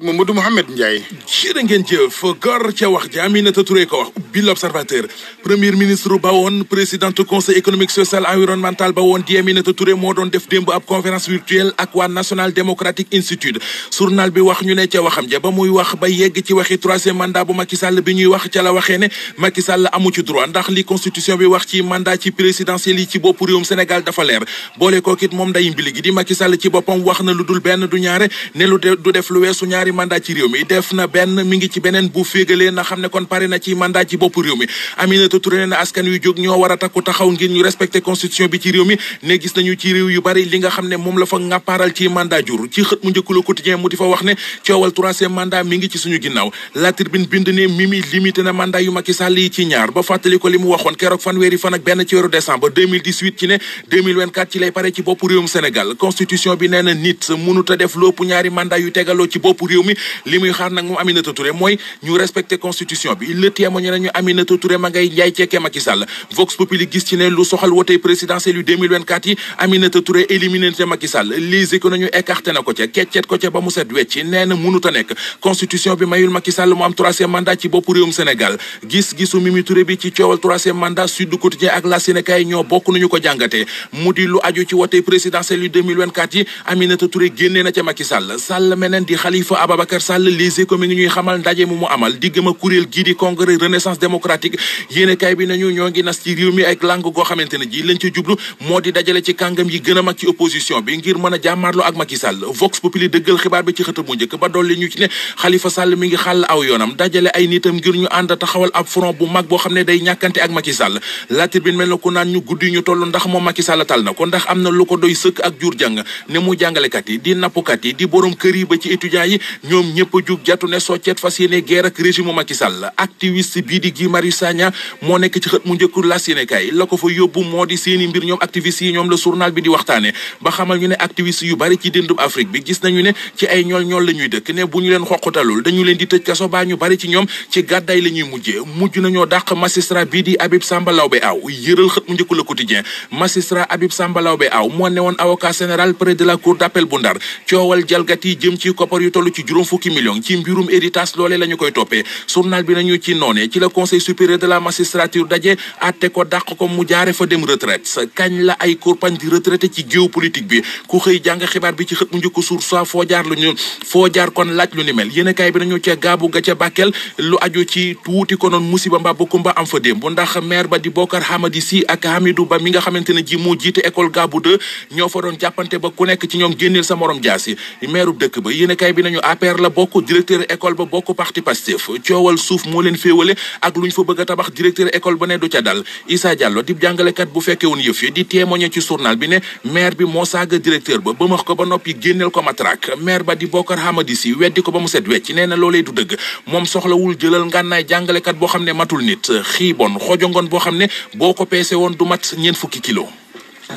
Mamadou Mouhamed Ndiaye. jërë ngeen jëf gor ca wax ja Aminata Touré ko wax bi l'Observateur premier ministre ba woon présidente conseil économique social environnemental ba woon di Aminata Touré moo doon def démb ab conférence virtuelle ak waa National Democratic Institute journal bi wax ñu ne ca waxam ja ba muy wax ba yegg ci waxi troisième mandat bu Macky Sall bi ñuy wax ca la waxee ne Macky Sall amu ci droit ndax li constitution bi wax ci mandat ci présidentiel yi ci bopp réewum Sénégal dafa leer boole kookit moom nday mbili gi di Macky Sall ci boppam wax na lu dul benn du ñaare ne lu du def lu weesu ñaari mandat ci réew mi def na benn mi ngi ci beneen bu féegalee na xam ne kon pare na ci mandat ci bopp réew mi Aminata Touré ne askan wi jóg ñoo war a takku taxaw ngir ñu respecté constitution bi ci réew mi ne gis nañu ci réew yu bari li nga xam ne moom la fa ngàppaaral ci mandat jur ci xët mu njëkk Le Quotidien mu di fa wax ne coowal troisième mandat mi ngi ci suñu ginnaaw La Tribune bind ne Mimi limité na mandat yu Macky Sall yi ci ñaar ba fàttali ko li mu waxoon keroog fanweeri fan ak benn ci weeru décembre 2018 ci ne 2024 ci lay pare ci bopp réewum Sénégal constitution bi nee na nit mënut a def lépp ñaari mandat yu tegaloo ci bopp réew mi li muy xaar nag moom Aminata Touré mooy ñu respecté constitution bi Le Témoin nañu Aminata Touré ma ngay njaay cekkee Macky Sall Vox Populi gis ci ne lu soxal wotey présidentiel yu 2024 yi Aminata Touré éliminé na Macky Sall Les Échos nañu écarté na ko ca keccet ko ca ba mu set wecc nee na mënut a nekk constitution bi mayul Macky Sall mu am troisième mandat ci bopp réewum Sénégal gis-gisu Mimi Touré bi ci coowal troisième mandat Sud Quotidien ak La Sénégal ñoo bokk nañu ko jàngatee mu di lu aju ci wotey présidentiel yu 2024 yi Aminata Touré génnee na ca Macky Sall meneen di Khalifa Ababacar Sall Les Échos mi ngi ñuy xamal ndaje mu amal diggam ak kuréel gii di congrès renaissance démocratique yéenekaay bi nañu ñoo ngi nas ci réew mi ak langue goo xamante ne ji lañ ca jublu moo di dajale ci kàngam yi gën a mag ci opposition bi ngir mën a jàmmaarloo ak Macky Sall Vox Populi dëggal xibaar bi ci xët bu njëkk ba dolli ñu ci ne Khalifa Sall mi ngi xàll aw yoonam dajale ay nitam ngir ñu ànd taxawal ab front bu mag boo xam ne day ñàkkante ak Macky Sall La Tribune mel na ku naan ñu guddi ñu toll ndax moom Macky Sall tal na ko ndax am na lu ko doy sëkk ak jur jàng ne mu jàngalekat yi di nappkat yi di borom kër yi ba ci étudiants yi ñoom ñëpp a jug jatu ne soccet fas yéene guerre ak régime Macky Sall activiste bii di Guy Marius Sagna moo nekk ci xët mu njëkk la yéenekaay la ko fa yóbbu moo di seeni mbir ñoom activiste yi ñoom la journal bi di waxtaane ba xamal ñu ne activiste yu bari ci déndub Afrique bi gis nañu ne ci ay ñool la ñuy dëkk ne bu ñu leen xoqatalul dañu leen di tëj kaso baa ñu bari ci ñoom ci gàddaay la ñuy mujj nañoo dàq magistrat bii di Habib Samba Laobé Aw yëral xët mu njëkk Le Quotidien magistrat Habib Samba Laobé Aw moo ne woon avocat général près de la cour d'appel bu Ndar coowal jalgati jëm ci koppar yu toll ci juróom fukki millions ci mbirum héritage loolee la ñu koy toppee journal bi nañu ci noone ci la conseil supérieur de la magistrature daje àtte ko dàq ko mu jaare fa dem retraite kañ la ay kurpañ di retraité ci géopolitique bi ku xëy jàng xibaar bi ci xët mu njëkk Source A foo jaar kon laaj lu ni mel yéenekaay bi nañu ca gaabu ga ca Bakel lu aju ci tuuti ko noon musiba mbaa kumba am fa démb ndax maire ba di Bokar Hamadi Sy ak Hamidou Ba mi nga xamante ne ji moo jiite école gaabu 2 ñoo fa doon jàppante ba ku nekk ci ñoom génneel sa morom jaasi maire dëkk ba yéenekaay bi nañu APR la bokk directeur école ba bokk parti Pastef coowal suuf moo leen féewale ak lu ñu fa bëgg a tabax directeur école ba ne du ca dal Issa Diallo di jàngalekat bu fekke woon yëf yi di témoigner ci journal bi ne maire bi moo saaga directeur ba max ko ba noppi génneel ko matraque maire ba di Bokar Hamadi Sy weddi ko ba mu set wecc nee na loolee du dëgg moom soxlawul jëlal ngànnaay jàngalekat boo xam ne matul nit xiibon xojongoon boo xam ne boo ko peese woon du mat ñeent fukki kilo.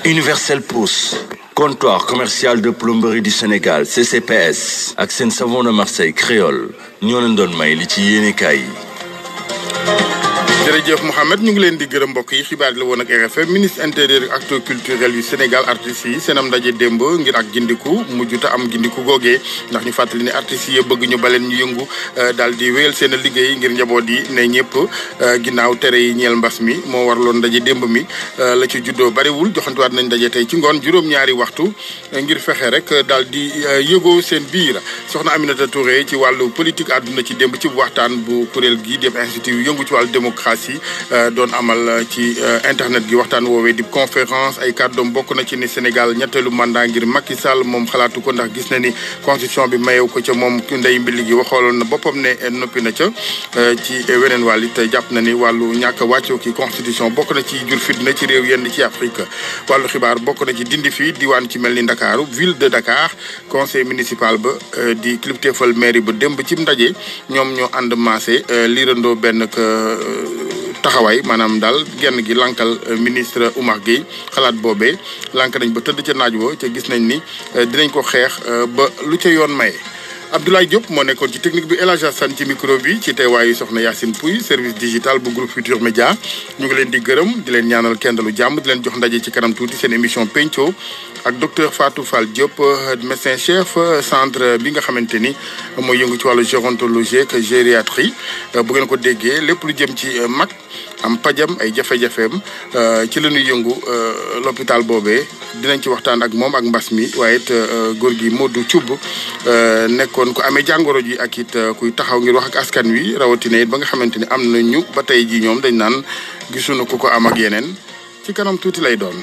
Universel Pousse comptoir commercial de plomberie du Sénégal CCPS ak seen savon de Marseille créole ñoo leen doon may li ci yéenekaay yi. jërëjëf Mouhamed ñu ngi leen di gërëm mbokk yi xibaar la woon ak RFM ministre intérieur ak acteurs culturels yu Sénégal artistes yi seenam ndaje démb ngir ak gindiku mujjuta am gindiku googee ndax ñu fàttali ne artistes yi bëgg ñu baleen ñu yëngu daal di wéyal seen liggéey ngir njaboot yi ne ñëpp ginnaaw tere yi ñeel mbas mi moo waraloon ndaje démb mi la ci juddoo bariwul joxantuwaat nañ ndaje tey ci ngoon juróom-ñaari waxtu ngir fexe rek daal di yëgoo seen biir soxna Aminata Touré ci wàllu politique àdduna ci démb ci waxtaan bu kuréel gi def institut yu yëngu ci wàllu démocratie doon amal ci internet gi waxtaan woowee di conférence ay kàddoom bokk na ci ni Sénégal ñetteelu mandat ngir Macky Sall moom xalaatu ko ndax gis na ni constitution bi mayew ko ca moom ndey mbili gi waxooloon na boppam ne noppi na ca ci weneen wàll it jàpp na ni wàllu ñàkk wàccoo ki constitution bokk na ci jur fitna ci réew yenn ci Afrique wàllu xibaar bokk na ci dindi fii diwaan ci mel ni Ndakaaru ville de Dakar conseil municipal ba di kilifteefal mairie ba démb ci ndaje ñoom ñoo ànd maase liirandoo benn taxawaay maanaam daal genn gi lankal ministre Oumar Gueye xalaat boobee lank nañ ba tëdd ca naaj wo ca gis nañ ni dinañ ko xeex ba lu ca yoon maye Abdoulaye Diop moo nekkoon ci technique bi El Hadj Assane ci micro bi ci teewaayu soxna Yacine Pouy service digital bu groupe Futur Média ñu ngi leen di gërëm di leen ñaanal kendalu jàmm di leen jox ndaje ci kanam tuuti seen émission penco ak docteur Fatou Fall Diop médecin chef centre bi nga xamante ni mooy yëngu ci wàllu gérontologie ak gériatrie bu ngeen ko déggee lépp lu jëm ci mag am pajam ay jafe-jafeem ci la ñuy yëngu l'hôpital boobee dinañ ci waxtaan ak moom ak mbas mi waaye it góor gi Modou Thioub nekkoon ku amee jàngoro ji ak it kuy taxaw ngir wax ak askan wi rawatina it ba nga xamante ni am na ñu ba tey ji ñoom dañ naan gisuñu ku ko am ak yeneen ci kanam tuuti lay doon.